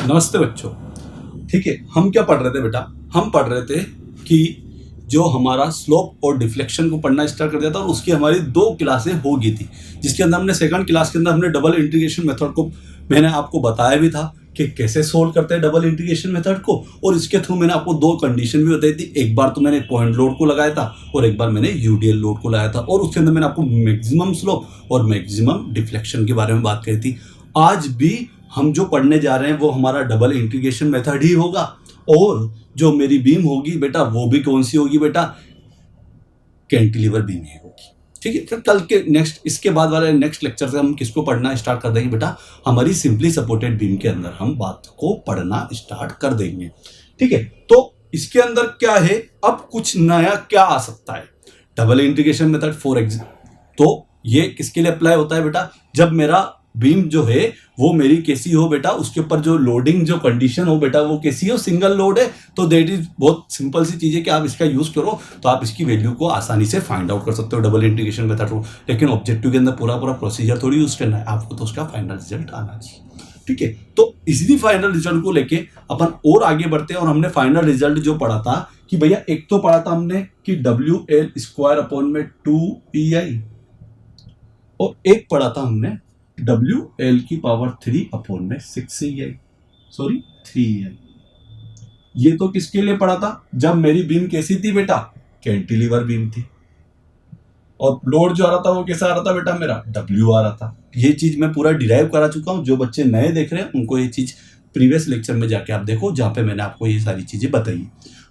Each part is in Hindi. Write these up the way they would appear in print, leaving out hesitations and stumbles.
नमस्ते बच्चों। ठीक है, हम क्या पढ़ रहे थे बेटा? हम पढ़ रहे थे कि जो हमारा स्लोप और डिफ्लेक्शन को पढ़ना स्टार्ट कर दिया था और उसकी हमारी 2 क्लासें हो गई थी, जिसके अंदर हमने सेकंड क्लास के अंदर हमने डबल इंटीग्रेशन मेथड को मैंने आपको बताया भी था कि कैसे सोल्व करते हैं डबल इंटीग्रेशन मेथड को, और इसके थ्रू मैंने आपको 2 कंडीशन भी बताई थी। एक बार तो मैंने पॉइंट लोड को लगाया था और एक बार मैंने यूडीएल लोड को लगाया था, और उसके अंदर मैंने आपको मैक्सिमम स्लोप और मैक्सिमम डिफ्लेक्शन के बारे में बात करी थी। आज भी हम जो पढ़ने जा रहे हैं वो हमारा डबल इंटीग्रेशन मेथड ही होगा, और जो मेरी बीम होगी बेटा वो भी कौन सी होगी बेटा? कैंटिलीवर बीम ही होगी। ठीक है, फिर कल के नेक्स्ट इसके बाद वाले नेक्स्ट लेक्चर से हम किसको पढ़ना स्टार्ट कर देंगे बेटा? हमारी सिंपली सपोर्टेड बीम के अंदर हम बात को पढ़ना स्टार्ट कर देंगे। ठीक है, तो इसके अंदर क्या है, अब कुछ नया क्या आ सकता है? Double integration method for example, तो ये किसके लिए अप्लाई होता है बेटा? जब मेरा बीम जो है वो मेरी कैसी हो बेटा, उसके ऊपर जो लोडिंग जो कंडीशन हो बेटा वो कैसी हो, सिंगल लोड है, तो दैट इज बहुत सिंपल सी चीज है कि आप इसका यूज करो तो आप इसकी वैल्यू को आसानी से फाइंड आउट कर सकते हो डबल इंटीग्रेशन मेथड को। लेकिन ऑब्जेक्टिव के अंदर पूरा प्रोसीजर थोड़ी यूज करना है आपको, तो उसका फाइनल रिजल्ट आना चाहिए। ठीक है, तो इसी फाइनल रिजल्ट को लेके अपन और आगे बढ़ते हैं। और हमने फाइनल रिजल्ट जो पढ़ा था कि भैया, एक तो पढ़ा था हमने कि WL²/2EI, और एक पढ़ा था हमने WL⁻3/6EI, सॉरी 3EI। ये तो किसके लिए पढ़ा था? जब मेरी बीम कैसी थी बेटा? कैंटिलीवर बीम थी, और लोड जो आ रहा था वो कैसा आ रहा था बेटा? मेरा W आ रहा था। ये चीज मैं पूरा डिराइव करा चुका हूं। जो बच्चे नए देख रहे हैं उनको ये चीज प्रीवियस लेक्चर में जाके आप देखो, जहां पे मैंने आपको ये सारी चीजें बताई।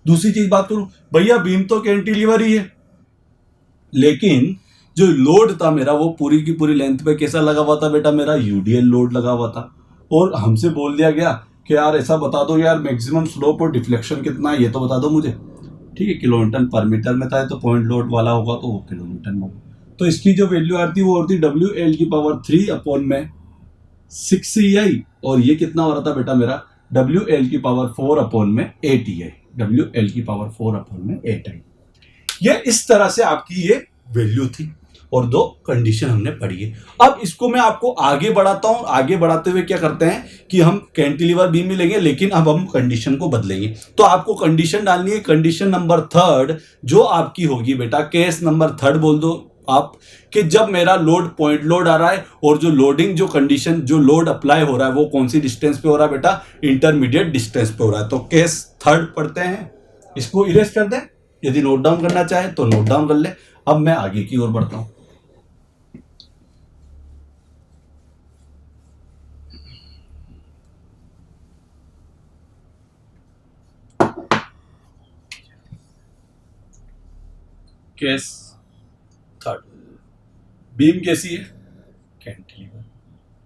दूसरी चीज बात करूं, भैया बीम तो कैंटिलीवर ही है, लेकिन जो लोड था मेरा वो पूरी की पूरी लेंथ पे कैसा लगा हुआ था बेटा? मेरा यूडीएल लोड लगा हुआ था। और हमसे बोल दिया गया कि यार ऐसा बता दो यार, मैक्सिमम स्लोप और डिफ्लेक्शन कितना है ये तो बता दो मुझे। ठीक है, किलोन्यूटन पर मीटर में था, तो पॉइंट लोड वाला होगा तो वो किलोन्यूटन में होगा। तो इसकी जो वैल्यू आती है वो होती WL⁻3/6EI, और ये कितना हो रहा था बेटा मेरा? WL⁻4/8EI, WL⁻4/8EI। ये इस तरह से आपकी ये वैल्यू थी, और 2 कंडीशन हमने पढ़ी है। अब इसको मैं आपको आगे बढ़ाता हूं। आगे बढ़ाते हुए क्या करते हैं कि हम कैंटिलीवर बीम में लेंगे, लेकिन अब हम कंडीशन को बदलेंगे। तो आपको कंडीशन डालनी है, कंडीशन नंबर 3 जो आपकी होगी बेटा, केस नंबर 3 बोल दो आप, कि जब मेरा लोड पॉइंट लोड आ रहा है और जो लोडिंग जो कंडीशन जो लोड अप्लाई हो रहा है वो कौन सी डिस्टेंस पे हो रहा है बेटा? इंटरमीडिएट डिस्टेंस पे हो रहा है। तो केस 3 पढ़ते हैं, इसको इरेज कर दें। यदि नोट डाउन करना चाहे तो नोट डाउन कर ले। अब मैं आगे की ओर बढ़ता हूं। केस 3, बीम कैसी है? कैंटिलीवर।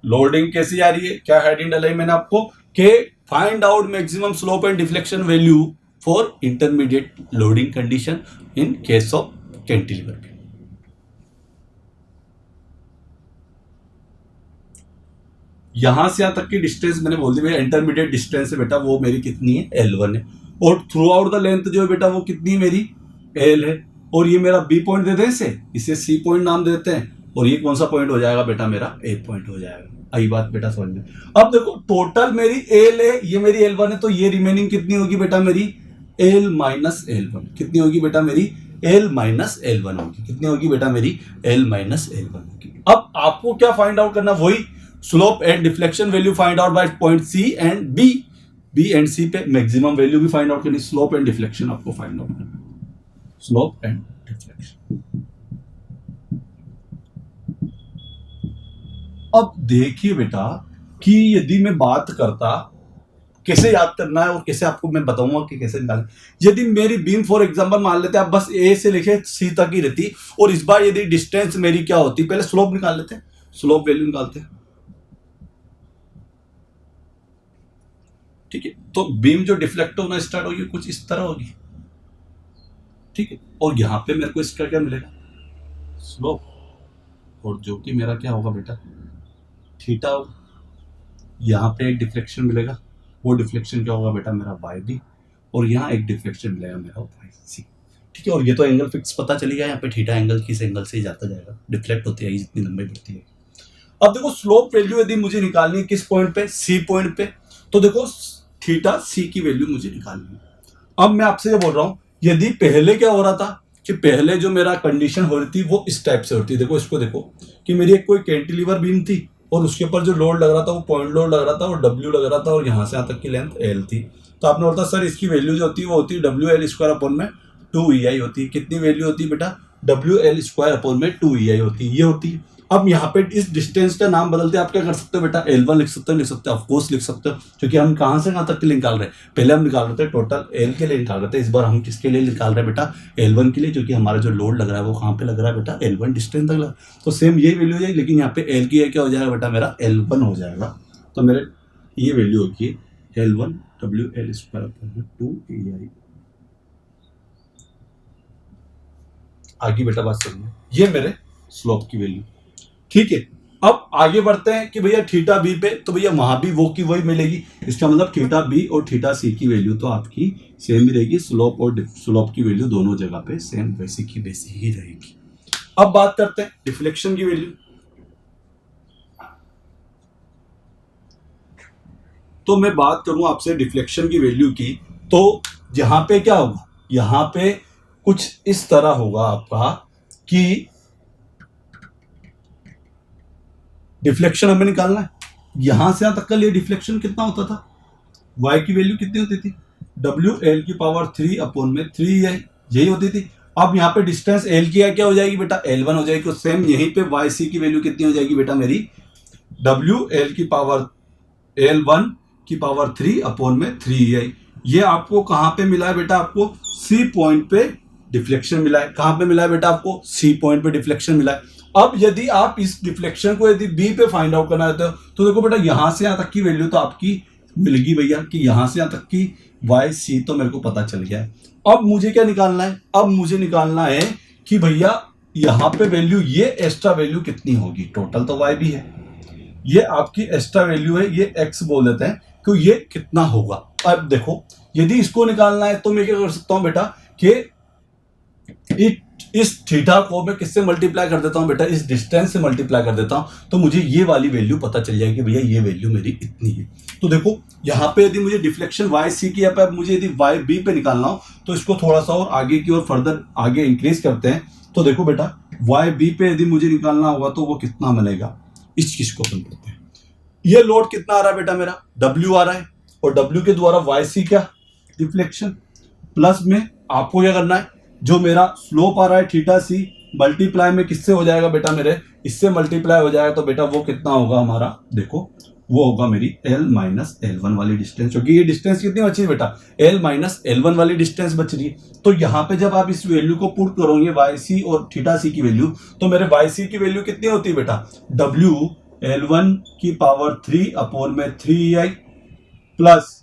लोडिंग कैसी आ रही है? क्या हेडिंग डाली मैंने आपको कि find out maximum slope and deflection value for intermediate loading condition in case of cantilever beam. यहां से यहां तक की डिस्टेंस मैंने बोल दी भैया, इंटरमीडिएट डिस्टेंस है बेटा, वो मेरी कितनी है? L1 है। और थ्रू आउट द लेंथ जो है बेटा वो कितनी है मेरी? L है। और ये मेरा B पॉइंट देते हैं, इसे C पॉइंट नाम देते हैं, और ये कौन सा पॉइंट हो जाएगा बेटा? मेरा A पॉइंट हो जाएगा। आई बात बेटा समझ में? अब देखो, टोटल मेरी L है, ये मेरी L1 है, तो ये रिमेनिंग कितनी होगी बेटा मेरी? L-L1। कितनी होगी बेटा मेरी? L-L1 होगी। कितनी होगी बेटा मेरी? L-L1 होगी। अब आपको क्या फाइंड आउट करना? वही slope and deflection value find out by point C and B and C पे मैक्सिमम वैल्यू भी फाइंड आउट करनी। स्लोप एंड डिफ्लेक्शन आपको फाइंड आउट करना, स्लोप एंड डिफ्लेक्शन। अब देखिए बेटा कि यदि मैं बात करता, कैसे याद करना है और कैसे आपको मैं बताऊंगा कि कैसे निकालें। यदि मेरी बीम फॉर एग्जांपल मान लेते हैं आप, बस A से लेके C तक ही रहती, और इस बार यदि डिस्टेंस मेरी क्या होती? पहले स्लोप निकाल लेते हैं, स्लोप वैल्यू निकालते हैं। ठीक है, तो बीम जो डिफ्लेक्ट होना स्टार्ट होगी कुछ इस तरह होगी। ठीक है, और यहां पे मेरे को इसका क्या मिलेगा? स्लोप, और जो कि मेरा क्या होगा बेटा? थीटा होगा। यहां पे एक डिफ्लेक्शन मिलेगा, वो डिफ्लेक्शन क्या होगा बेटा? मेरा YB, और यहां एक डिफ्लेक्शन मिलेगा मेरा YC। ठीक है, और ये तो एंगल फिक्स पता चली गया, यहाँ पे थीटा एंगल किस एंगल से जाता जाएगा, डिफ्लेक्ट होती है जितनी लंबाई बढ़ती है। अब देखो, स्लोप वैल्यू यदि मुझे निकालनी है किस पॉइंट पे? C पॉइंट पे, तो देखो थीटा सी की वैल्यू मुझे निकालनी है। अब मैं आपसे ये बोल रहा हूं, यदि पहले क्या हो रहा था कि पहले जो मेरा कंडीशन हो रही थी वो इस टाइप से होती, देखो इसको देखो कि मेरी एक कोई कैंटिलीवर बीम थी और उसके ऊपर जो लोड लग रहा था वो पॉइंट लोड लग रहा था और डब्ल्यू लग रहा था और यहाँ से यहाँ तक की लेंथ एल थी। तो आपने बोलता सर इसकी वैल्यू जो होती है वो होती है डब्ल्यू एल स्क्वायर अपॉन में 2EI होती है। कितनी वैल्यू होती है बेटा? डब्ल्यू एल स्क्वायर अपॉन में 2EI होती है, ये होती है। अब यहाँ पे इस डिस्टेंस का नाम बदलते आप क्या कर सकते हो बेटा? L1 लिख सकते हो, ऑफकोर्स लिख सकते हो, क्योंकि हम कहाँ से कहाँ तक के लिए निकाल रहे हैं। पहले हम निकाल रहे थे टोटल L के लिए निकाल रहे थे, इस बार हम किसके लिए निकाल रहे हैं बेटा? L1 के लिए, क्योंकि हमारा जो लोड लग रहा है वो कहाँ पे लग रहा है बेटा? L1 डिस्टेंस तक लग रहा है। तो सेम ये वैल्यू हो जाएगी, लेकिन यहाँ पे L की क्या हो जाएगा बेटा? मेरा L1 हो जाएगा। तो मेरे ये वैल्यू होगी L1 WL square upon 2EI। आगे बेटा बात समझिए, ये मेरे स्लोप की वैल्यू, ठीक है। अब आगे बढ़ते हैं कि भैया थीटा बी पे, तो भैया वहां भी वो की वही मिलेगी। इसका मतलब थीटा बी और थीटा सी की वैल्यू तो आपकी सेम ही रहेगी। स्लोप और स्लोप की वैल्यू दोनों जगह पे सेम वैसी की वैसी ही रहेगी। अब बात करते हैं डिफ्लेक्शन की वैल्यू। तो मैं बात करूं आपसे डिफ्लेक्शन की वैल्यू की, तो यहां पे क्या होगा? यहां पे कुछ इस तरह होगा आपका कि डिफ्लेक्शन हमें निकालना है। यहां से यहां तक का लिए डिफ्लेक्शन कितना होता था? y की वैल्यू कितनी होती थी? WL की पावर 3 अपॉन में 3EI, यही होती थी। अब यहाँ पे डिस्टेंस L की क्या हो जाएगी बेटा? L1 हो जाएगी। सेम यहीं पे YC की वैल्यू कितनी हो जाएगी बेटा मेरी? WL की पावर L1 की पावर 3 अपॉन में 3EI। ये आपको कहां पे मिला है बेटा? आपको C पॉइंट पे डिफ्लेक्शन मिला है। कहां पे मिला है बेटा? आपको C पॉइंट पे डिफ्लेक्शन मिला है। अब यदि आप इस डिफ्लेक्शन को यदि बी पे फाइंड आउट करना चाहते हो, तो देखो बेटा यहां से यहां तक की वैल्यू तो आपकी मिलेगी भैया, कि यहां से यहां तक की YC तो मेरे को पता चल गया है। अब मुझे क्या निकालना है? अब मुझे निकालना है कि भैया यहां पे वैल्यू, ये एक्स्ट्रा वैल्यू कितनी होगी? टोटल तो Y भी है, ये आपकी एक्स्ट्रा वैल्यू है, ये X बोल देते हैं, तो ये कितना होगा? अब देखो यदि इसको निकालना है तो मैं क्या कर सकता हूं बेटा कि इस थीटा को मैं किससे मल्टीप्लाई कर देता हूं बेटा? इस डिस्टेंस से मल्टीप्लाई कर देता हूं, तो मुझे ये वाली वैल्यू पता चल जाएगी भैया ये वैल्यू मेरी इतनी है। तो देखो यहां पे यदि मुझे डिफ्लेक्शन YC की अब मुझे यदि YB पे निकालना हो, तो इसको थोड़ा सा और आगे की ओर फर्दर आगे इंक्रीज करते हैं। तो देखो बेटा YB पे यदि मुझे निकालना होगा तो वो कितना बनेगा? इस चीज को अपन करते हैं। ये लोड कितना आ रहा है बेटा? मेरा W आ रहा है, और W के द्वारा YC क्या? डिफ्लेक्शन। प्लस में आपको क्या करना है? जो मेरा स्लोप आ रहा है थीटा सी, मल्टीप्लाई में किससे हो जाएगा बेटा? मेरे इससे मल्टीप्लाई हो जाएगा, तो बेटा वो कितना होगा हमारा? देखो वो होगा मेरी L माइनस L1 वाली डिस्टेंस, क्योंकि ये डिस्टेंस कितनी बची है बेटा? L माइनस L1 वाली डिस्टेंस बच रही है। तो यहाँ पे जब आप इस वैल्यू को पुट करोगे YC और थीटा सी की वैल्यू, तो मेरे YC की वैल्यू कितनी होती है बेटा? W L1 की पावर 3 अपॉन में 3EI प्लस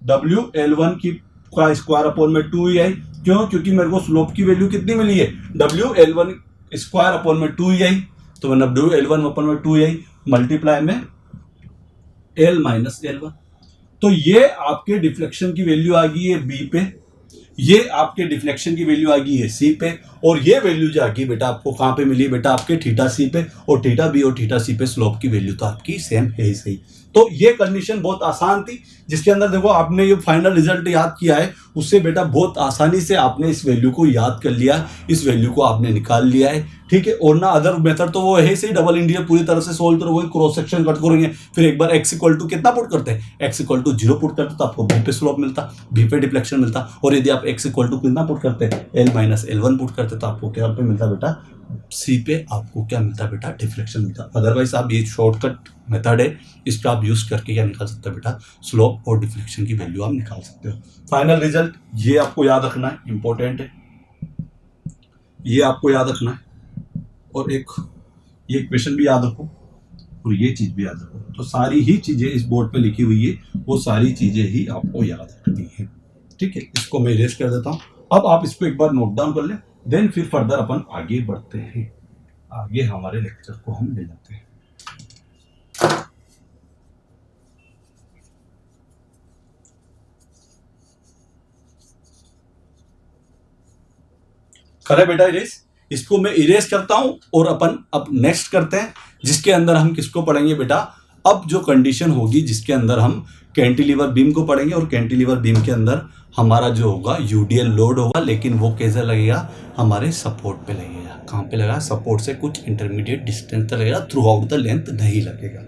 W L1 की का स्क्वायर अपॉन में 2EI। क्यों? क्योंकि मेरे को स्लोप की वैल्यू कितनी मिली है? W L1 स्क्वायर अपॉन में 2EI, तो मैंने W L1 अपॉन में 2EI मल्टीप्लाई में L माइनस L1। तो ये आपके डिफ्लेक्शन की वैल्यू आ गई है B पे, ये आपके डिफ्लेक्शन की वैल्यू आ गई है C पे, और ये वैल्यू जो आ गई बेटा आपको कहां पे मिली बेटा? आपके थीटा C पे, और थीटा B और थीटा C पे स्लोप की वैल्यू तो आपकी सेम है ही सही। तो ये कंडीशन बहुत आसान थी, जिसके अंदर देखो आपने ये फाइनल रिजल्ट याद किया है, उससे बेटा बहुत आसानी से आपने इस वैल्यू को याद कर लिया, इस वैल्यू को आपने निकाल लिया है, ठीक है। और ना अदर मेथड तो वो है सही, डबल इंटीग्रल पूरी तरह से सोल्व करो, वही क्रॉस सेक्शन कट करेंगे, फिर एक बार x इक्वल टू कितना पुट करते हैं? x इक्वल टू 0 पुट करते तो आपको b पे स्लोप मिलता, b पे डिफ्लेक्शन मिलता, और यदि आप x इक्वल टू कितना पुट करते हैं? L माइनस L1 पुट करते तो आपको क्या पे मिलता बेटा? C पे आपको क्या मिलता बेटा? डिफ्लेक्शन मिलता। अदरवाइज आप ये शॉर्टकट मेथड है, इसका आप यूज करके क्या निकाल सकते हो बेटा? स्लोप और डिफ्लेक्शन की वैल्यू आप निकाल सकते हो। फाइनल रिजल्ट ये आपको याद रखना है, इंपॉर्टेंट है, ये आपको याद रखना है, और एक ये क्वेश्चन भी याद रखो और ये चीज भी याद रखो। तो सारी ही चीजें इस बोर्ड पे लिखी हुई है, वो सारी चीजें ही आपको याद रखनी है, ठीक है। इसको मैं इरेज कर देता हूँ। अब आप इसको एक बार नोट डाउन कर ले, देन फिर फर्दर अपन आगे बढ़ते हैं, आगे हमारे लेक्चर को हम ले जाते हैं। करे बेटा इरेज, इसको मैं इरेज करता हूं और अपन अब नेक्स्ट करते हैं, जिसके अंदर हम किसको पढ़ेंगे बेटा? अब जो कंडीशन होगी जिसके अंदर हम कैंटिलीवर बीम को पढ़ेंगे और कैंटिलीवर बीम के अंदर हमारा जो होगा यूडीएल लोड होगा, लेकिन वो कैसे लगेगा, हमारे सपोर्ट पे लगेगा। कहाँ पे लगेगा, सपोर्ट से कुछ इंटरमीडिएट डिस्टेंस तक लगेगा, थ्रू आउट द लेंथ नहीं लगेगा।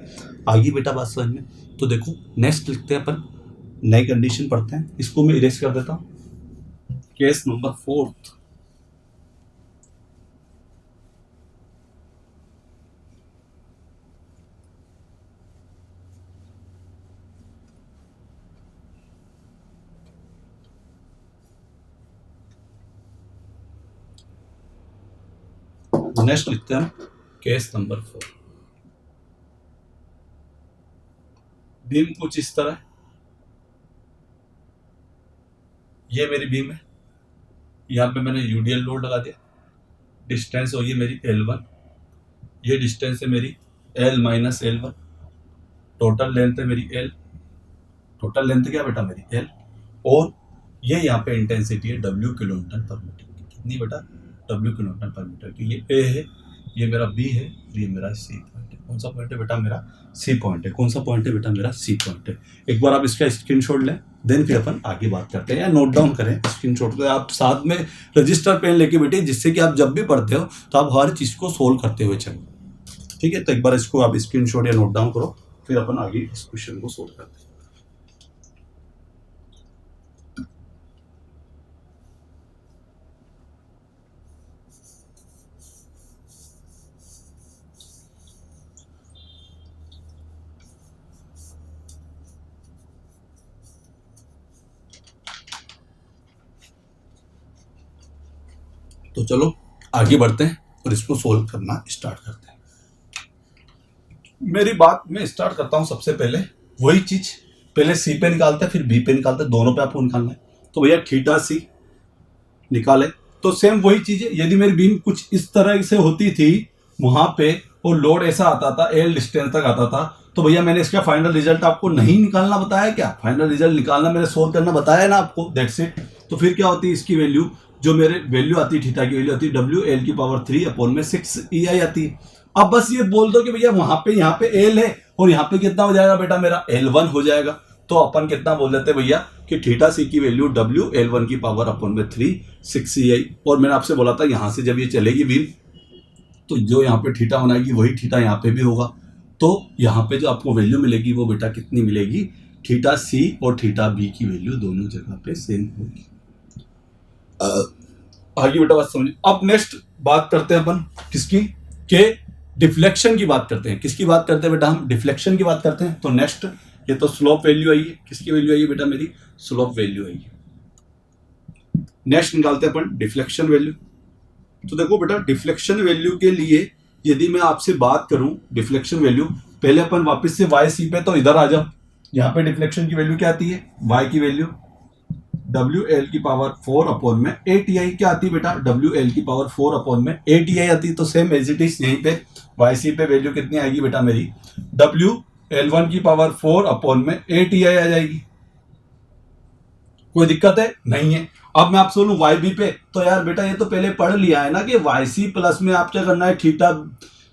आगे बेटा बात समझ में। तो देखो नेक्स्ट लिखते हैं अपन, नई कंडीशन पढ़ते हैं, इसको मैं इरेज कर देता हूँ। Case number 4। नेक्स्ट लिखते हैं केस नंबर 4। बीम कुछ इस तरह, ये मेरी बीम है, यहाँ पे मैंने यूडीएल लोड लगा दिया, डिस्टेंस होगी मेरी L1, ये डिस्टेंस है मेरी L minus L1, total length है मेरी L, टोटल लेंथ क्या बेटा मेरी L, और ये यहाँ पे इंटेंसिटी है W किलो न्यूटन पर मीटर की। कितनी बेटा, W किलो न्यूटन पर मीटर की। ये A है, ये मेरा B है, ये मेरा C पॉइंट है। कौन सा पॉइंट है बेटा मेरा, C पॉइंट है। कौन सा पॉइंट है बेटा मेरा, C पॉइंट है। एक बार आप इसका स्क्रीनशॉट लें, देन फिर अपन आगे बात करते हैं, या नोट डाउन करें स्क्रीनशॉट को। आप साथ में रजिस्टर पेन लेके बैठे, जिससे कि आप जब भी पढ़ते हो तो आप हर चीज़ को सोल्व करते हुए चलो। ठीक है, तो एक बार इसको आप स्क्रीनशॉट या नोट डाउन करो, फिर अपन आगे इस क्वेश्चन को सोल्व करते हैं। तो चलो आगे बढ़ते हैं और इसको सोल्व करना स्टार्ट करते हैं। मेरी बात मैं स्टार्ट करता हूं। सबसे पहले वही चीज, पहले सी पे निकालते हैं फिर बी पे निकालते हैं, दोनों पे आपको निकालना है। तो भैया थीटा सी निकाले, तो सेम वही चीज है। यदि मेरी बीम कुछ इस तरह से होती थी वहां पे, और लोड ऐसा आता था, एल डिस्टेंस तक आता था, तो भैया मैंने इसका फाइनल रिजल्ट आपको नहीं निकालना बताया क्या, फाइनल रिजल्ट निकालना मैंने सोल्व करना बताया ना आपको, दैट्स इट। तो फिर क्या होती है इसकी वैल्यू, जो मेरे वैल्यू आती है थीटा की वैल्यू आती है WL⁻³ आती है। अब बस ये बोल दो कि भैया वहां पे, यहाँ पे एल है और यहाँ पे कितना हो जाएगा बेटा मेरा L1 हो जाएगा। तो अपन कितना बोल देते हैं भैया कि थीटा सी की वैल्यू WL1/6EI। और मैंने आपसे बोला था यहां से जब ये चलेगी बीम, तो जो यहाँ पे थीटा बनाएगी वही थीटा यहाँ पे भी होगा। तो यहाँ पे जो आपको वैल्यू मिलेगी वो बेटा कितनी मिलेगी, थीटा सी और थीटा बी की वैल्यू दोनों जगह पे सेम होगी। आगे बेटा बात समझिए। अब नेक्स्ट बात करते हैं अपन किसकी, के डिफ्लेक्शन की बात करते हैं। किसकी बात करते हैं बेटा, हम डिफ्लेक्शन की बात करते हैं। तो नेक्स्ट, ये तो स्लोप वैल्यू आई है, किसकी वैल्यू आई है बेटा मेरी, स्लोप वैल्यू आई है। नेक्स्ट निकालते हैं अपन डिफ्लेक्शन वैल्यू। तो देखो बेटा डिफ्लेक्शन वैल्यू के लिए यदि मैं आपसे बात करूं डिफ्लेक्शन वैल्यू, पहले अपन वापस से वाई सी पे, तो इधर आ जाओ। यहाँ पे डिफ्लेक्शन की वैल्यू क्या आती है, वाई की वैल्यू WL⁴/8EI क्या आती है बेटा, WL⁴/8EI आती है। तो सेम एज इट इज यहीं पे वाई सी पे वैल्यू कितनी आएगी बेटा मेरी, WL1⁴/8EI आ जाएगी। कोई दिक्कत है नहीं है। अब मैं आपसे बोलूं वाई बी पे, तो यार बेटा ये तो पहले पढ़ लिया है ना कि वाई सी प्लस में आप क्या करना है, थीटा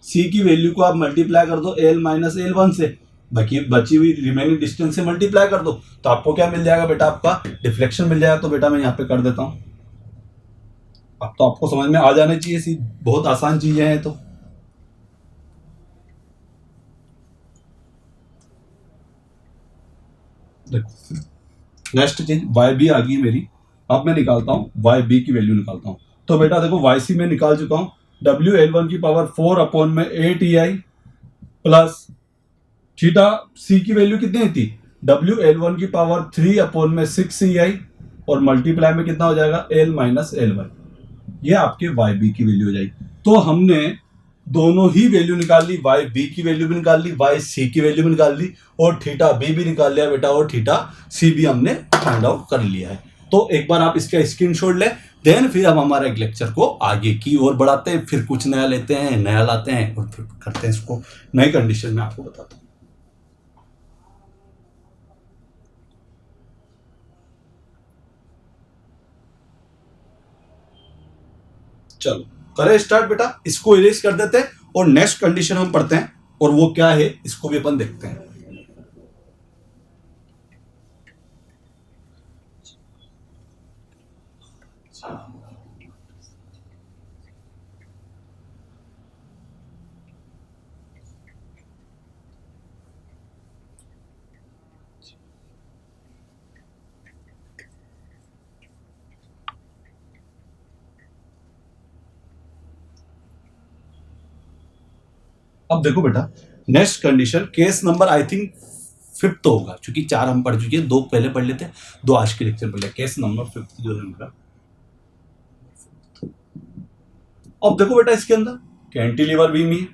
सी की वैल्यू को आप मल्टीप्लाई कर दो L-L1 से, बाकी बची हुई रिमेनिंग डिस्टेंस से मल्टीप्लाई कर दो, तो आपको क्या मिल जाएगा बेटा, आपका डिफ्लेक्शन मिल जाएगा। तो बेटा मैं यहाँ पे कर देता हूं, अब तो आपको समझ में आ जाना चाहिए, सी बहुत आसान चीजें हैं। तो देखो नेक्स्ट चीज वाई बी आ गई मेरी। अब मैं निकालता हूं वाई बी की वैल्यू निकालता हूं। तो बेटा देखो वाई सी में निकाल चुका हूं, WL1⁴/8EI प्लस थीटा सी की वैल्यू कितनी थी, WL1⁴3/6EI, और मल्टीप्लाई में कितना हो जाएगा L-L1। ये आपके वाई बी की वैल्यू हो जाएगी। तो हमने दोनों ही वैल्यू निकाल ली, वाई बी की वैल्यू भी निकाल ली, वाई सी की वैल्यू भी निकाल ली, और थीटा बी भी निकाल लिया बेटा, और थीटा सी भी हमने फाइंड आउट कर लिया है। तो एक बार आप इसका स्क्रीनशॉट लें, देन फिर हम हमारे लेक्चर को आगे की ओर बढ़ाते हैं, फिर कुछ नया लेते हैं, नया लाते हैं और फिर करते हैं इसको नई कंडीशन में, आपको बताता हूं। चलो करें स्टार्ट बेटा, इसको इरेज कर देते हैं और नेक्स्ट कंडीशन हम पढ़ते हैं। और वो क्या है इसको भी अपन देखते हैं। अब देखो बेटा, next condition case number I think fifth होगा, क्योंकि 4 हम पढ़ चुके हैं, 2 पहले पढ़ लेते हैं, 2 आज के लेक्चर पढ़ ले। केस नंबर 5 जो है उनका। अब देखो बेटा, इसके अंदर कैंटिलीवर बीम ही,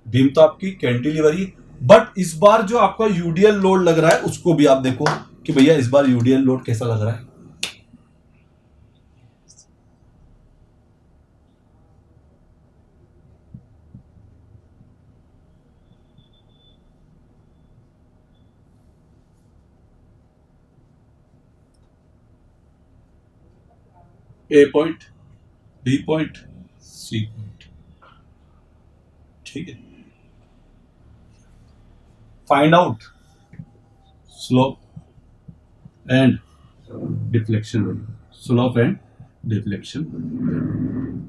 बीम तो आपकी कैंटिलीवर ही, बट इस बार जो आपका यूडीएल लोड लग रहा है उसको भी आप देखो कि भैया इस बार यूडीएल लोड कैसा लग रहा है। A point, B point, C point, ठीक है। Find out slope and deflection value, slope and deflection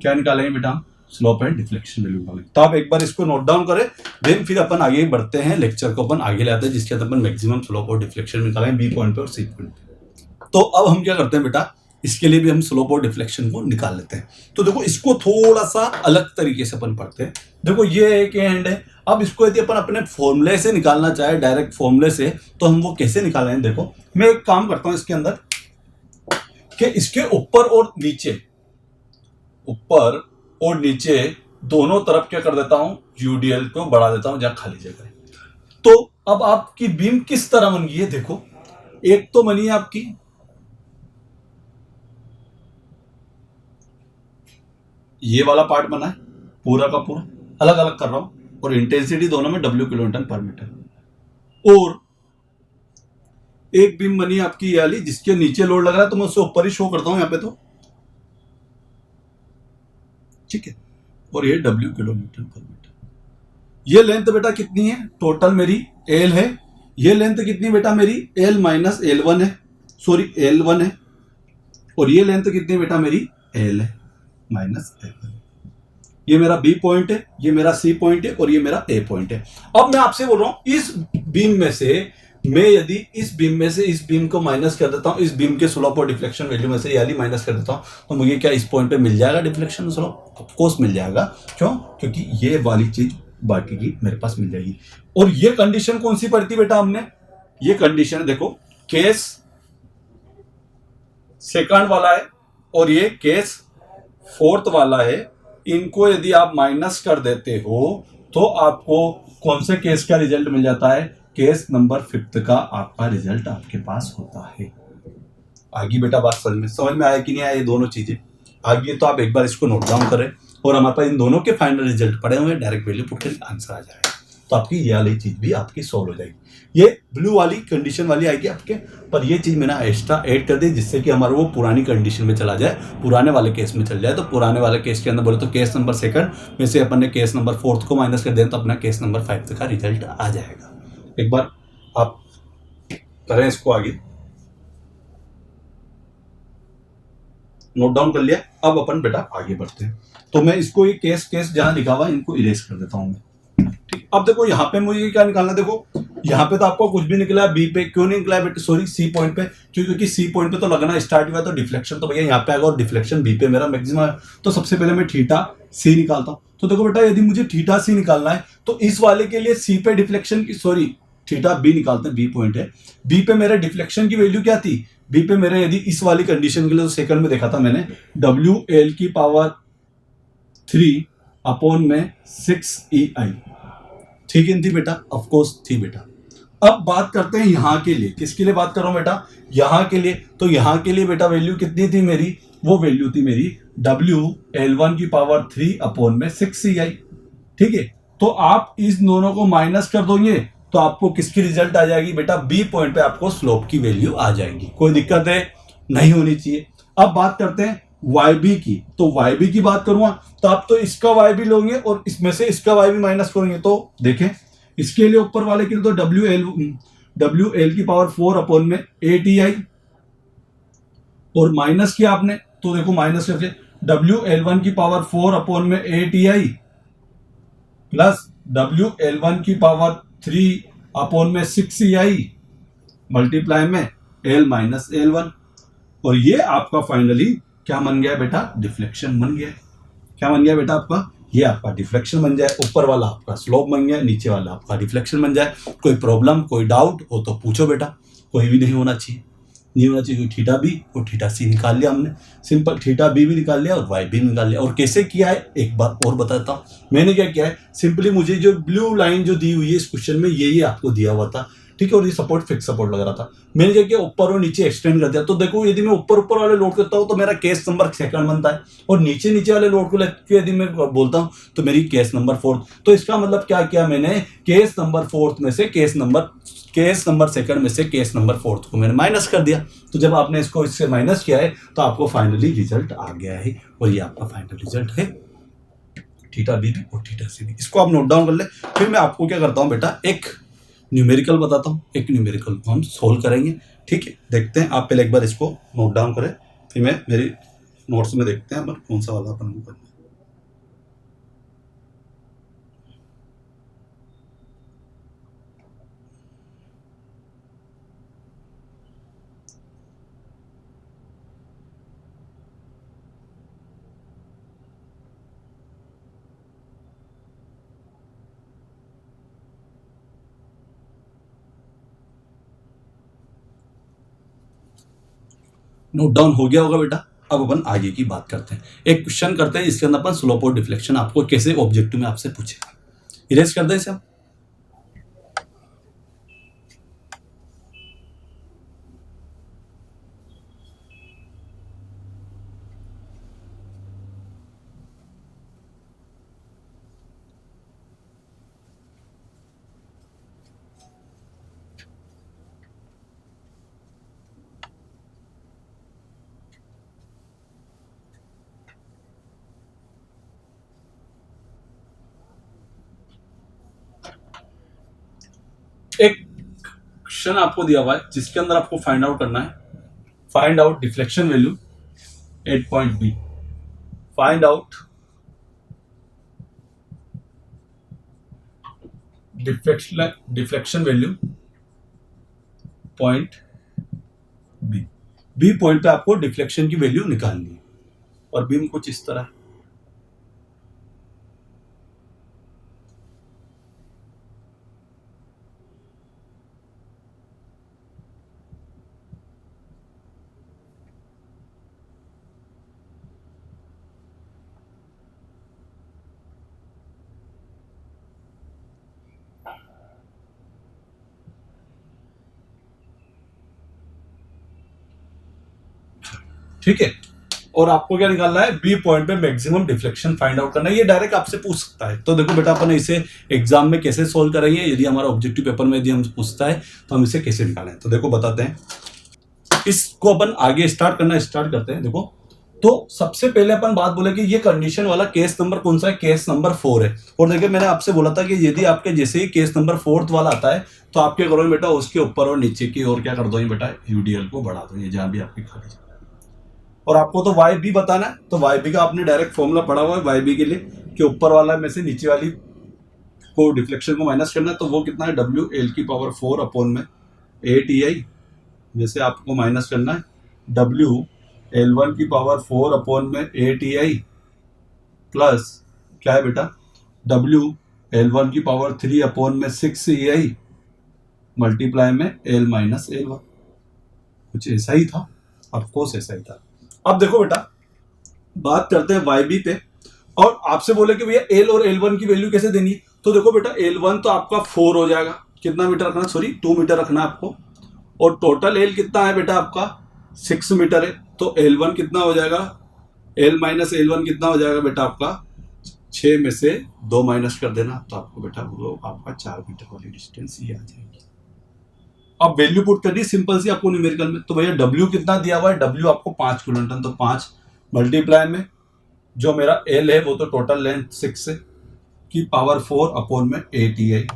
क्या निकालेंगे बेटा, स्लोप एंड डिफ्लेक्शन वैल्यू निकालेंगे। तो आप एक बार इसको नोट डाउन करें, देन फिर अपन आगे बढ़ते हैं, लेक्चर को अपन आगे लाते हैं जिसके अंदर अपन मैक्सिमम स्लोप और डिफ्लेक्शन निकालेंगे बी पॉइंट पे और सी पॉइंट पे। तो अब हम क्या करते हैं बेटा, इसके लिए भी हम स्लोप और डिफ्लेक्शन को निकाल लेते हैं। तो देखो इसको थोड़ा सा अलग तरीके से अपन पढ़ते हैं। देखो ये एक एंड है, अब इसको यदि अपन अपने फॉर्मूले से निकालना चाहे, डायरेक्ट फॉर्मूले से, तो हम वो कैसे निकालेंगे। देखो मैं एक काम करता हूं इसके अंदर कि इसके ऊपर और नीचे, ऊपर और नीचे दोनों तरफ क्या कर देता हूं, यूडीएल को बढ़ा देता हूं जहां खाली जगह है। तो अब आपकी बीम किस तरह बन गई है, देखो एक तो बनी है आपकी ये वाला पार्ट बना है पूरा का पूरा, अलग अलग कर रहा हूं, और इंटेंसिटी दोनों में W किलोन्यूटन पर मीटर। और एक बीम बनी आपकी ये वाली जिसके नीचे लोड लग रहा है, तो मैं उससे ऊपर ही शो करता हूं यहां पे, तो ठीक है। और ये W किलोन्यूटन पर मीटर। ये लेंथ बेटा कितनी है, टोटल मेरी L है, ये लेंथ कितनी बेटा मेरी L माइनस L1 है, सॉरी L1 है, और ये लेंथ कितनी बेटा मेरी L है माइनस L1। ये मेरा B पॉइंट है, ये मेरा C पॉइंट है, और ये मेरा A पॉइंट है। अब मैं आपसे बोल रहा हूं इस बीम में से मैं यदि इस बीम में से इस बीम को माइनस कर देता हूं, इस बीम के स्लोप और डिफ्लेक्शन वैल्यू में से यानी माइनस कर देता हूं, तो मुझे क्या इस पॉइंट पे मिल जाएगा डिफ्लेक्शन स्लोप, ऑफ कोर्स मिल जाएगा। क्यों, क्योंकि ये वाली चीज बाकी की मेरे पास मिल जाएगी। और ये कंडीशन कौन सी पढ़ती बेटा हमने, ये कंडीशन देखो केस सेकंड वाला है और ये केस फोर्थ वाला है। इनको यदि आप माइनस कर देते हो तो आपको कौन से केस का रिजल्ट मिल जाता है, केस नंबर 5 का आपका रिजल्ट आपके पास होता है। आगे बेटा बात समझ में आया कि नहीं आया, ये दोनों चीजें आगे तो आप एक बार इसको नोट डाउन करें, और हमारे पास इन दोनों के फाइनल रिजल्ट पड़े हुए, डायरेक्ट वैल्यू पुट कर आंसर आ जाएगा, तो आपकी ये वाली चीज भी आपकी सॉल्व हो जाएगी। ये ब्लू वाली कंडीशन वाली आएगी आपके, पर ये चीज मैंने एक्स्ट्रा ऐड कर दी जिससे कि हमारा वो पुरानी कंडीशन में चला जाए, पुराने वाले केस में चल जाए। तो पुराने वाले केस के अंदर बोले तो केस नंबर 2 में से अपन ने केस नंबर 4 को माइनस कर दिया, तो अपना केस नंबर 5 का रिजल्ट आ जाएगा। एक बार आप करें इसको आगे, नोट डाउन कर लिया। अब अपन बेटा आगे बढ़ते हैं। तो मैं इसको ये केस जहां लिखा हुआ इनको इरेज कर देता हूं मैं, ठीक। अब देखो यहाँ पे मुझे क्या निकालना, देखो यहाँ पे तो आपको कुछ भी निकला, बी पे क्यों नहीं निकला बेटा, सॉरी सी पॉइंट पे, क्योंकि सी पॉइंट पे तो लगना स्टार्ट हुआ, तो डिफ्लेक्शन तो भैया यहाँ पे आएगा, और डिफ्लेक्शन बी पे मेरा मैक्सिमम है। तो सबसे पहले मैं थीटा सी निकालता हूँ। तो देखो बेटा यदि मुझे थीटा सी निकालना है तो इस वाले के लिए सी पे डिफ्लेक्शन की, सॉरी थीटा बी निकालते हैं, बी पॉइंट है, बी पे मेरे डिफ्लेक्शन की वैल्यू क्या थी, बी पे मेरे यदि इस वाली कंडीशन के लिए, तो सेकंड में देखा था मैंने WL⁻³ अपॉन में 6EI, ठीक है थी बेटा, ऑफ कोर्स थी बेटा। अब बात करते हैं यहां के लिए, किसके लिए बात कर रहा हूं बेटा, यहां के लिए। तो यहां के लिए बेटा वैल्यू कितनी थी मेरी, वो वैल्यू थी मेरी WL⁻³ अपॉन में 6EI, ठीक है। तो आप इस दोनों को माइनस कर दोगे तो आपको किसकी रिजल्ट आ जाएगी बेटा, बी पॉइंट पे आपको स्लोप की वैल्यू आ जाएगी। कोई दिक्कत है नहीं होनी चाहिए। अब बात करते हैं YB की, तो YB की बात करूंगा तो आप तो इसका YB लोगे और इसमें से इसका YB माइनस करेंगे, तो देखें इसके लिए ऊपर वाले के लिए तो डब्ल्यू एल की पावर 4 अपॉन में ए टी आई, और माइनस किया आपने तो देखो माइनस करके डब्ल्यू एल वन की पावर 4 अपॉन में A T I plus W L one की पावर 3 अपॉन में 6 ई आई मल्टीप्लाई में एल माइनस एल वन, और ये आपका फाइनली क्या बन गया बेटा, डिफ्लेक्शन बन गया। क्या बन गया बेटा आपका, ये आपका डिफ्लेक्शन बन जाए, ऊपर वाला आपका स्लोप बन गया, नीचे वाला आपका डिफ्लेक्शन बन जाए। कोई प्रॉब्लम कोई डाउट हो तो पूछो बेटा, कोई भी नहीं होना चाहिए, नहीं होना चाहिए। थीटा बी और थीटा सी निकाल लिया हमने, सिंपल थीटा बी भी निकाल लिया और वाई भी निकाल लिया। और कैसे किया है एक बार और बताता हूँ। मैंने क्या किया है, सिंपली मुझे जो ब्लू लाइन जो दी हुई है इस क्वेश्चन में यही आपको दिया हुआ था, ठीक है, और ये सपोर्ट फिक्स सपोर्ट लग रहा था। मैंने क्या किया, ऊपर और नीचे एक्सटेंड कर दिया। तो देखो यदि मैं ऊपर ऊपर वाले लोड करता हूँ तो मेरा केस नंबर सेकंड बनता है, और नीचे नीचे वाले लोड को यदि मैं बोलता हूँ तो मेरी केस नंबर फोर्थ। तो इसका मतलब क्या किया मैंने, केस नंबर फोर्थ में से केस नंबर सेकंड में से केस नंबर फोर्थ को मैंने माइनस कर दिया। तो जब आपने इसको इससे माइनस किया है तो आपको फाइनली रिजल्ट आ गया है, और ये आपका फाइनल रिजल्ट है थीटा बी और थीटा सी बी। इसको आप नोट डाउन कर ले। फिर मैं आपको क्या करता हूँ बेटा, एक न्यूमेरिकल बताता हूँ, एक न्यूमेरिकल को हम सोल्व करेंगे, ठीक है। देखते हैं, आप पहले एक बार इसको नोट डाउन करें, फिर मैं मेरी नोट्स में देखते हैं अपन कौन सा वाला अपन करना है। नोट डाउन हो गया होगा बेटा। अब अपन आगे की बात करते हैं, एक क्वेश्चन करते हैं इसके अंदर अपन स्लोप और डिफ्लेक्शन आपको कैसे ऑब्जेक्टिव में आपसे पूछे। इरेज कर दें इसे हम। एक क्वेश्चन आपको दिया हुआ है जिसके अंदर आपको फाइंड आउट करना है, find out deflection value 8 point B, find out deflection value point B point पे आपको डिफ्लेक्शन की वैल्यू निकालनी है, और बीम कुछ इस तरह है। ठीक है, और आपको क्या निकालना है, बी पॉइंट पे मैक्सिमम डिफ्लेक्शन फाइंड आउट करना है। ये डायरेक्ट आपसे पूछ सकता है। तो देखो बेटा अपन इसे एग्जाम में कैसे सोल्व करेंगे, यदि हमारा ऑब्जेक्टिव पेपर में यदि हम पूछता है तो हम इसे कैसे निकालें। तो देखो बताते हैं, इसको अपन आगे स्टार्ट करते हैं। देखो, तो सबसे पहले अपन बात बोले कि ये कंडीशन वाला केस नंबर कौन सा है, केस नंबर 4 है। और देखिए मैंने आपसे बोला था कि यदि आपके जैसे ही केस नंबर 4 वाला आता है तो आप क्या करोगे बेटा, उसके ऊपर और नीचे की और क्या कर दो बेटा, यूडीएल को बढ़ा दो, जहां भी आपकी खाली जगह। और आपको तो वाई बी बताना है, तो वाई बी का आपने डायरेक्ट फॉर्मूला पढ़ा हुआ है वाई बी के लिए, कि ऊपर वाला में से नीचे वाली को डिफ्लेक्शन को माइनस करना है। तो वो कितना है, डब्ल्यू एल की पावर 4 अपॉन में ए टी आई में से आपको माइनस करना है डब्ल्यू एल वन की पावर 4 अपॉन में ए टी आई प्लस क्या है बेटा, डब्ल्यू एल वन की पावर 3 अपॉन में 6 ए आई मल्टीप्लाई में एल माइनस एल वन। कुछ ऐसा ही था, ऑफकोर्स ऐसा ही था। अब देखो बेटा, बात करते हैं वाई बी पे, और आपसे बोले कि भैया एल और एल वन की वैल्यू कैसे देनी है। तो देखो बेटा, एल वन तो आपका 4 हो जाएगा, कितना मीटर रखना, सॉरी 2 मीटर रखना है आपको, और टोटल एल कितना है बेटा आपका 6 मीटर है। तो एल वन कितना हो जाएगा, एल माइनस एल वन कितना हो जाएगा बेटा आपका, 6 में से 2 माइनस कर देना, तो आपको बेटा वो आपका 4 मीटर वाली डिस्टेंस ये आ जाएगी। अब वैल्यू पुट कर दी सिंपल सी आपको न्यूमेरिकल में। तो भैया डब्ल्यू कितना दिया हुआ है, डब्ल्यू आपको 5 किलोन्यूटन, तो 5 मल्टीप्लाई में जो मेरा एल है वो तो टोटल लेंथ 6 है की पावर 4 अपॉन में ए टी आई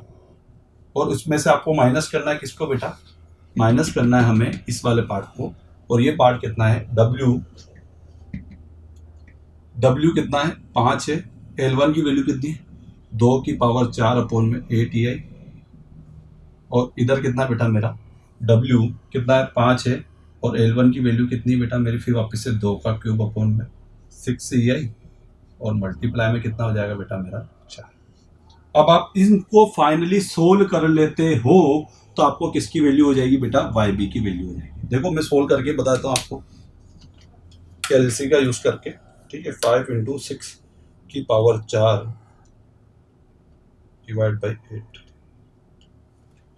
और उसमें से आपको माइनस करना है किसको बेटा, माइनस करना है हमें इस वाले पार्ट को। और ये पार्ट कितना है, W कितना है 5 है, L1 की वैल्यू कितनी है 2⁴/8 EI। और इधर कितना बेटा मेरा W कितना है 5 है, और L1 की वैल्यू कितनी बेटा मेरी फिर वापस से 2⁵/6 EI। और मल्टीप्लाई में कितना हो जाएगा बेटा मेरा 4। अब आप इनको फाइनली सोल्व कर लेते हो तो आपको किसकी वैल्यू हो जाएगी बेटा, YB की वैल्यू हो जाएगी। देखो मैं सोल्व करके बताता हूँ आपको कैलसी का यूज करके, ठीक है। 5 × 6⁴ डिवाइड बाई 8,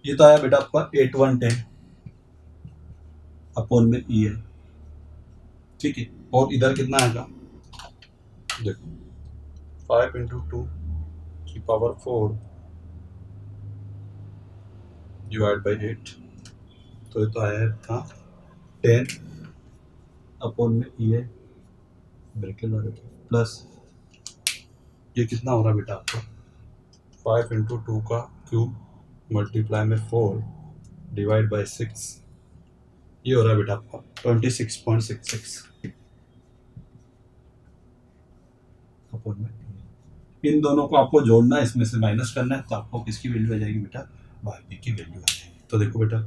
ये तो आया बेटा आपका 8110/E है, ठीक है। और इधर कितना आएगा, देखो 5 × 2⁴ डिवाइड बाई 8, तो ये तो आया था 10/E है ब्रैकेट वाले प्लस ये कितना हो रहा बेटा आपका 5 × 2³ मल्टीप्लाई में 4 डिवाइड बाई 6, ये हो रहा है बेटा आपका 26.66 अपॉन में। इन दोनों को आपको जोड़ना है, इसमें से माइनस करना है, तो आपको किसकी वैल्यू आ जाएगी बेटा, YB की वैल्यू आ जाएगी। तो देखो बेटा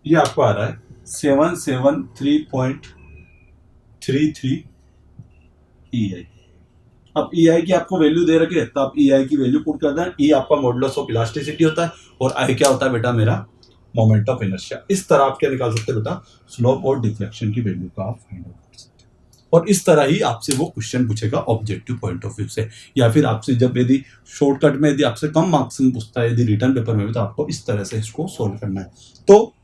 ये आपको आ रहा है 773.33 EI। अब EI की आपको वैल्यू दे रखे तो आप EI की वैल्यू पुट कर दें। E आपका मॉडुलस ऑफ इलास्टिसिटी होता है और I क्या होता है बेटा मेरा मोमेंट ऑफ इनर्शिया। इस तरह आप क्या निकाल सकते हैं बेटा, स्लोप और डिफ्लेक्शन की वैल्यू का आप फाइंड आउट कर सकते हैं। और इस तरह ही आपसे वो क्वेश्चन पूछेगा ऑब्जेक्टिव पॉइंट ऑफ व्यू से, या फिर आपसे जब यदि शॉर्टकट में यदि आपसे कम मार्क्स में पूछता है, यदि रिटर्न पेपर में भी, तो आपको इस तरह से इसको सोल्व करना है। तो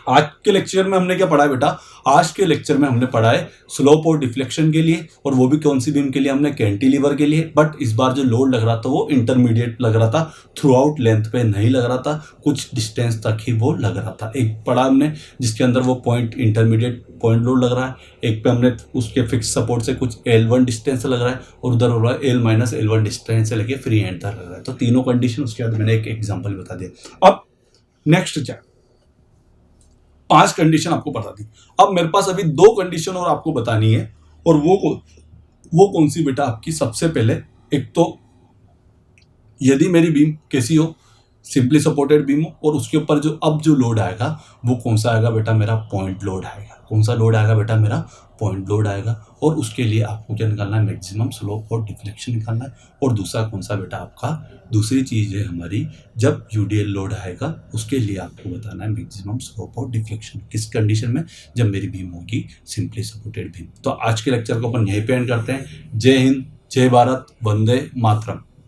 आज के लेक्चर में हमने क्या पढ़ा है बेटा, आज के लेक्चर में हमने पढ़ा है स्लोप और डिफ्लेक्शन के लिए, और वो भी कौन सी बीम के लिए, हमने कैंटिलीवर के लिए। बट इस बार जो लोड लग रहा था वो इंटरमीडिएट लग रहा था, थ्रू आउट लेंथ पे नहीं लग रहा था, कुछ डिस्टेंस तक ही वो लग रहा था। एक पढ़ा हमने जिसके अंदर वो पॉइंट इंटरमीडिएट पॉइंट लोड लग रहा है, एक पे हमने उसके फिक्स सपोर्ट से कुछ L1 डिस्टेंस लग रहा है, और उधर हो रहा है L - L1 डिस्टेंस से लेके फ्री एंड तक लग रहा है। तो तीनों कंडीशन उसके बाद मैंने एक एग्जाम्पल बता दिया। अब नेक्स्ट चैप्टर 5 कंडीशन आपको बता दी। अब मेरे पास अभी 2 कंडीशन और आपको बतानी है, और वो कौन सी बेटा आपकी, सबसे पहले एक तो यदि मेरी बीम कैसी हो, सिंपली सपोर्टेड बीम हो, और उसके ऊपर जो लोड आएगा वो कौन सा आएगा बेटा मेरा, पॉइंट लोड आएगा। कौन सा लोड आएगा बेटा मेरा, पॉइंट लोड आएगा। और उसके लिए आपको क्या निकालना है, मैक्सिमम स्लोप और डिफ्लेक्शन निकालना है। और दूसरा कौन सा बेटा आपका, दूसरी चीज़ है हमारी, जब UDL लोड आएगा उसके लिए आपको बताना है मैक्सिमम स्लोप और डिफ्लेक्शन। किस कंडीशन में, जब मेरी बीम होगी सिंपली सपोर्टेड बीम। तो आज के लेक्चर को अपन यहीं पे एंड करते हैं। जय हिंद, जय भारत, वंदे मातरम।